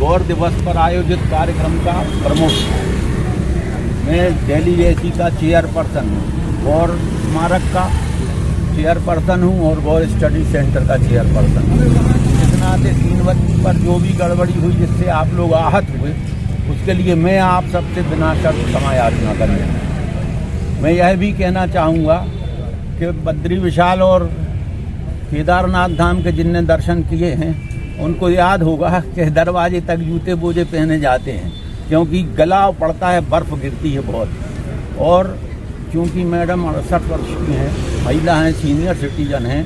गौर दिवस पर आयोजित कार्यक्रम का प्रमुख मैं दिल्ली का चेयरपर्सन हूँ, गौर स्मारक का चेयरपर्सन हूँ और गौर स्टडी सेंटर का चेयरपर्सन हूँ। इस नाते 3 बजे पर जो भी गड़बड़ी हुई जिससे आप लोग आहत हुए, उसके लिए मैं आप सबसे बिना शर्त क्षमा याचना करने। मैं यह भी कहना चाहूँगा कि बद्री विशाल और केदारनाथ धाम के जिनने दर्शन किए हैं उनको याद होगा कि दरवाजे तक जूते बोझे पहने जाते हैं, क्योंकि गला पड़ता है, बर्फ़ गिरती है बहुत। और क्योंकि मैडम 68 वर्ष की हैं, महिला हैं, सीनियर सिटीजन हैं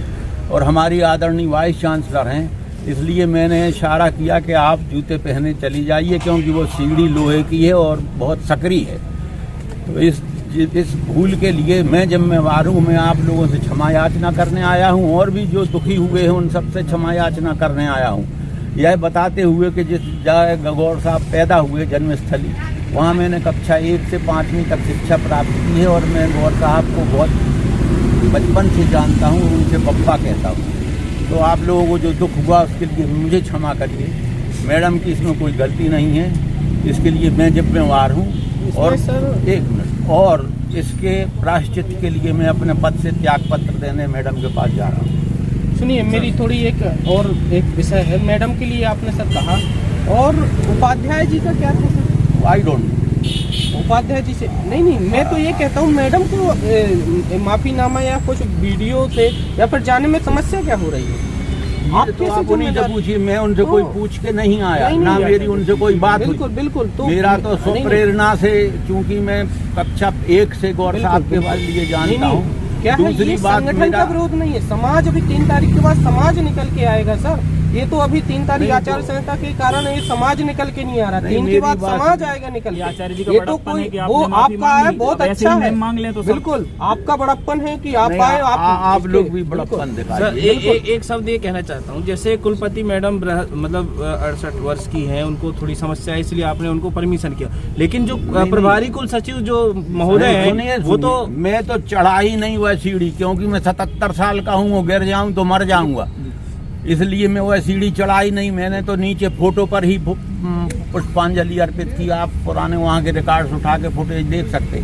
और हमारी आदरणीय वाइस चांसलर हैं, इसलिए मैंने इशारा किया कि आप जूते पहने चली जाइए, क्योंकि वो सीढ़ी लोहे की है और बहुत सकरी है। तो इस भूल के लिए मैं जिम्मेवार हूँ। मैं आप लोगों से क्षमा याचना करने आया हूँ और भी जो दुखी हुए हैं उन सबसे क्षमा याचना करने आया हूँ, यह बताते हुए कि जिस जगह गौर साहब पैदा हुए जन्मस्थली, वहाँ मैंने कक्षा 1 से 5वीं तक शिक्षा प्राप्त की है और मैं गौर साहब को बहुत बचपन से जानता हूँ, उनसे पप्पा कहता हूँ। तो आप लोगों को जो दुख हुआ उसके लिए मुझे क्षमा करिए। मैडम की इसमें कोई गलती नहीं है, इसके लिए मैं जिम्मेवार हूँ। और एक मिनट, और इसके प्रायश्चित के लिए मैं अपने पद से त्याग पत्र देने मैडम के पास जा रहा हूँ। सुनिए, मेरी थोड़ी एक विषय है। मैडम के लिए आपने सर कहा, और उपाध्याय जी का क्या था sir? I don't know. Upadhyay ji से नहीं, मैं तो ये कहता हूँ मैडम को माफीनामा या कुछ वीडियो से या फिर जाने में समस्या क्या हो रही है? आप उन्हीं से पूछिए, मैं उनसे कोई पूछ के नहीं आया, ना मेरी उनसे कोई बात हुई। बिल्कुल। तो मेरा तो स्वप्रेरणा से, चूंकि मैं कक्षा 1 से गौर साहब के बाद लिए जानता हूँ। क्या है, ये संगठन का विरोध नहीं है, समाज अभी 3 तारीख के बाद समाज निकल के आएगा सर। ये तो अभी 3 तारीख आचार संहिता के कारण ये समाज निकल के नहीं आ रहा, 3 के बाद समाज आएगा निकल के। आचार्य जी का ये तो कोई वो आपका है, बहुत अच्छा है, मांग ले तो बिल्कुल आपका बड़प्पन है कि आप आए, आप लोग भी बड़प्पन दिखाइए। एक शब्द ये कहना चाहता हूँ, जैसे कुलपति मैडम मतलब 68 वर्ष की हैं, उनको थोड़ी समस्या है, इसलिए आपने उनको परमिशन किया, लेकिन जो प्रभारी कुल सचिव जो महोदय है वो तो मैं तो चढ़ा ही नहीं हुआ सीढ़ी, क्योंकि मैं 77 साल का हूँ, गिर जाऊँ तो मर जाऊंगा, इसलिए मैं वह सीढ़ी चढ़ाई नहीं। मैंने तो नीचे फोटो पर ही पुष्पांजलि अर्पित की। आप पुराने वहाँ के रिकॉर्ड्स उठा के फुटेज देख सकते,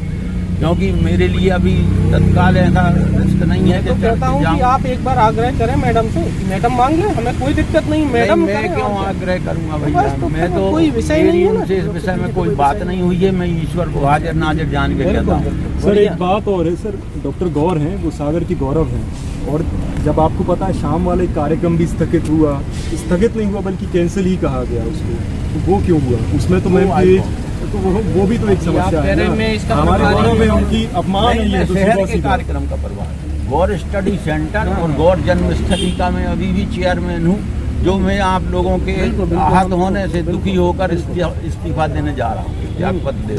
क्योंकि मेरे लिए अभी तत्काल ऐसा रिस्क नहीं है। तो कहता हूँ कि आप एक बार आग्रह करें मैडम से, मैडम मांग ले, हमें कोई दिक्कत नहीं। मैडम मैं क्यों आग्रह करूँगा भैया, मैं तो कोई विषय नहीं है, उनसे इस विषय में कोई बात नहीं हुई है। मैं ईश्वर को हाजिर नाजिर जान के कहता हूँ। सर एक बात और है सर, डॉक्टर गौर हैं, वो सागर की गौरव हैं, और जब आपको पता है शाम वाले कार्यक्रम भी स्थगित हुआ, स्थगित नहीं हुआ बल्कि कैंसिल ही कहा गया उसको, तो वो क्यों हुआ? उसमें तो मैं तो वो भी तो एक समस्या है ना, हमारे गौरव में उनकी अपमान है ये शहर के कार्यक्रम का प्रभाव। गौर स्टडी सेंटर और गौर जन्मस्थली का मैं अभी भी चेयरमैन हूँ, जो मैं आप लोगों के आहत होने से दुखी होकर इस्तीफा देने जा रहा हूँ, त्यागपत्र दे।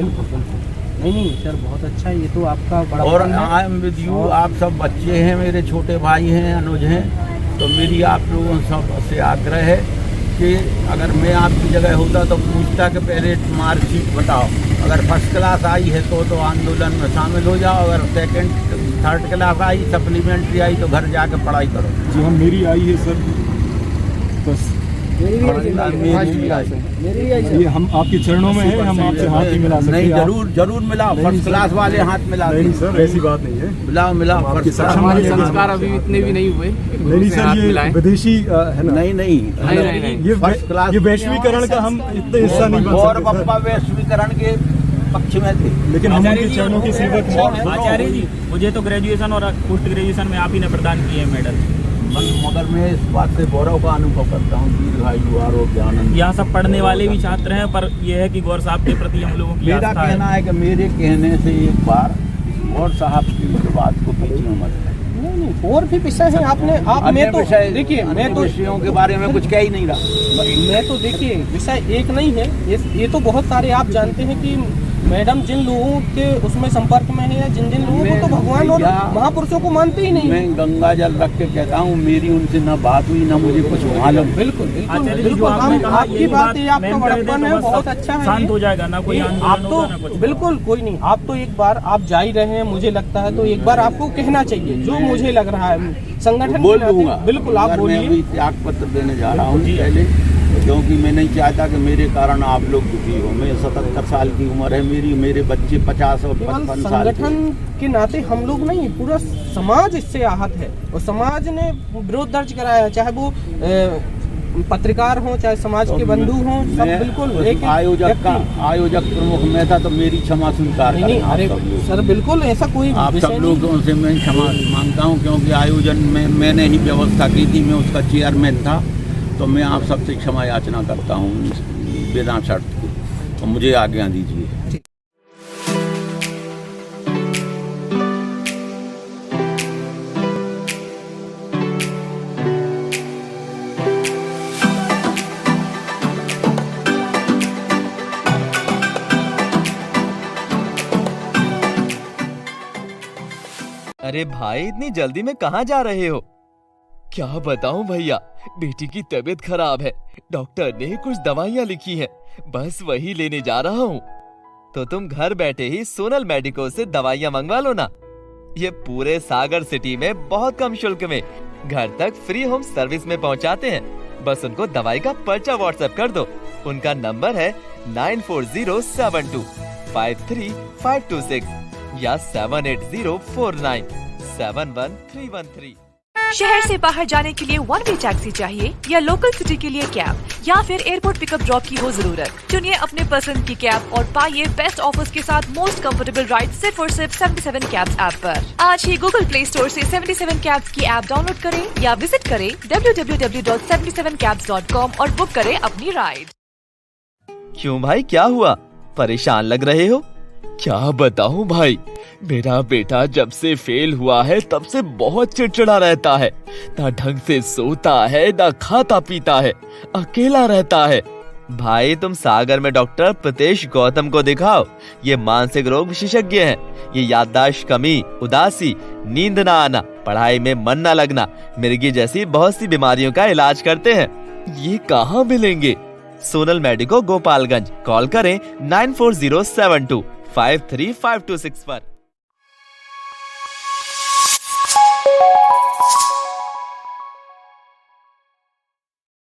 नहीं सर, बहुत अच्छा है, ये तो आपका बड़ा। और आई एम विद यू, आप सब बच्चे हैं, मेरे छोटे भाई हैं, अनुज हैं, तो मेरी आप लोगों सब से आग्रह है कि अगर मैं आपकी जगह होता तो पूछता कि पहले मार्कशीट बताओ, अगर फर्स्ट क्लास आई है तो आंदोलन में शामिल हो जाओ, अगर सेकंड थर्ड क्लास आई, सप्लीमेंट्री आई तो घर जाके पढ़ाई करो। जी हाँ, मेरी आई है सर, बस मेरी ये हम आपके चरणों में हैं, हम आपसे हाथ ही मिला सकते हैं। नहीं, जरूर मिला, फर्स्ट क्लास वाले हाथ मिला। नहीं सर, ऐसी बात नहीं है, मिला हमारे संस्कार अभी इतने भी नहीं हुए। नहीं सर, ये विदेशी है ना? नहीं, ये वैश्वीकरण का हम इतने हिस्सा नहीं बन और सकते। पप्पा वैश्वीकरण के पक्ष में थे, लेकिन हम उनके चरणों की सेवक हैं। आचार्य जी, मुझे तो ग्रेजुएशन और पोस्ट ग्रेजुएशन में आप ही ने प्रदान किए हैं मेडल, मगर मैं इस बात से गौरव का अनुभव करता हूँ। दीर्घायु आरोग्य आनंद। यहाँ सब पढ़ने वाले भी छात्र हैं, पर यह है कि गौर साहब के प्रति हम लोगों की मेरा कहना है कि मेरे कहने से एक बार गौर साहब की बात को बीच में मत लें। नहीं, और भी विषय है। मैं तो देखिए, मैं तो विषयों के बारे में कुछ कह ही नहीं रहा। मैं तो देखिए, विषय एक नहीं है, ये तो बहुत सारे आप जानते हैं कि मैडम जिन लोगों के उसमें संपर्क में है या जिन लोगों को तो भगवान और महापुरुषों को मानते ही नहीं। मैं गंगा जल रख के कहता हूँ, मेरी उनसे न बात हुई, न मुझे कुछ मालूम। बिल्कुल, आपकी बात है, आपका बड़प्पन है, बहुत अच्छा है, शांत हो जाएगा ना कोई। आप तो बिल्कुल कोई नहीं, आप तो एक बार आप जा ही रहे हैं, मुझे लगता है, तो एक बार आपको कहना चाहिए जो मुझे लग रहा है। संगठन बोल दूंगा, बिल्कुल आप बोलिए। त्याग पत्र देने जा रहा हूँ, पहले क्योंकि मैं नहीं चाहता कि मेरे कारण आप लोग दुखी हो। मैं 77 साल की उम्र है मेरी, मेरे बच्चे 50 और 55 साल संगठन के नाते हम लोग नहीं, पूरा समाज इससे आहत है और समाज ने विरोध दर्ज कराया, चाहे वो पत्रकार हो चाहे समाज के बंधु हों, सब बिल्कुल एक आयोजक प्रमुख मैं था, तो मेरी क्षमा स्वीकार नहीं। अरे सर बिल्कुल ऐसा कोई आप सब लोगों से मैं क्षमा मांगता हूं, क्योंकि आयोजन में मैंने ही व्यवस्था की थी, मैं उसका चेयरमैन था, तो मैं आप सबसे क्षमा याचना करता हूं बिना शर्त के, तो मुझे आज्ञा दीजिए। अरे भाई इतनी जल्दी में कहाँ जा रहे हो? क्या बताऊं भैया, बेटी की तबीयत खराब है, डॉक्टर ने कुछ दवाइयाँ लिखी हैं, बस वही लेने जा रहा हूँ। तो तुम घर बैठे ही सोनल मेडिको से दवाइयाँ मंगवा लो ना। ये पूरे सागर सिटी में बहुत कम शुल्क में घर तक फ्री होम सर्विस में पहुँचाते हैं। बस उनको दवाई का पर्चा व्हाट्सएप कर दो। उनका नंबर है 9407253526 या 7804971313। शहर से बाहर जाने के लिए वन वे टैक्सी चाहिए या लोकल सिटी के लिए कैब या फिर एयरपोर्ट पिकअप ड्रॉप की हो जरूरत? चुनिए अपने पसंद की कैब और पाइए बेस्ट ऑफर्स के साथ मोस्ट कंफर्टेबल राइड सिर्फ और सिर्फ 77 कैब्स ऐप पर। आज ही गूगल प्ले स्टोर से 77 कैब्स की ऐप डाउनलोड करें या विजिट करें www.77cabs.com और बुक करें अपनी राइड। क्यों भाई, क्या हुआ? परेशान लग रहे हो? क्या बताऊं भाई, मेरा बेटा जब से फेल हुआ है तब से बहुत चिड़चिड़ा रहता है, ना ढंग से सोता है ना खाता पीता है, अकेला रहता है। भाई तुम सागर में डॉक्टर प्रीतेश गौतम को दिखाओ, ये मानसिक रोग विशेषज्ञ हैं। ये याददाश्त कमी, उदासी, नींद ना आना, पढ़ाई में मन न लगना, मिर्गी जैसी बहुत सी बीमारियों का इलाज करते हैं। ये कहाँ मिलेंगे? सोनल मेडिको गोपालगंज। कॉल करें 9407253526 पर।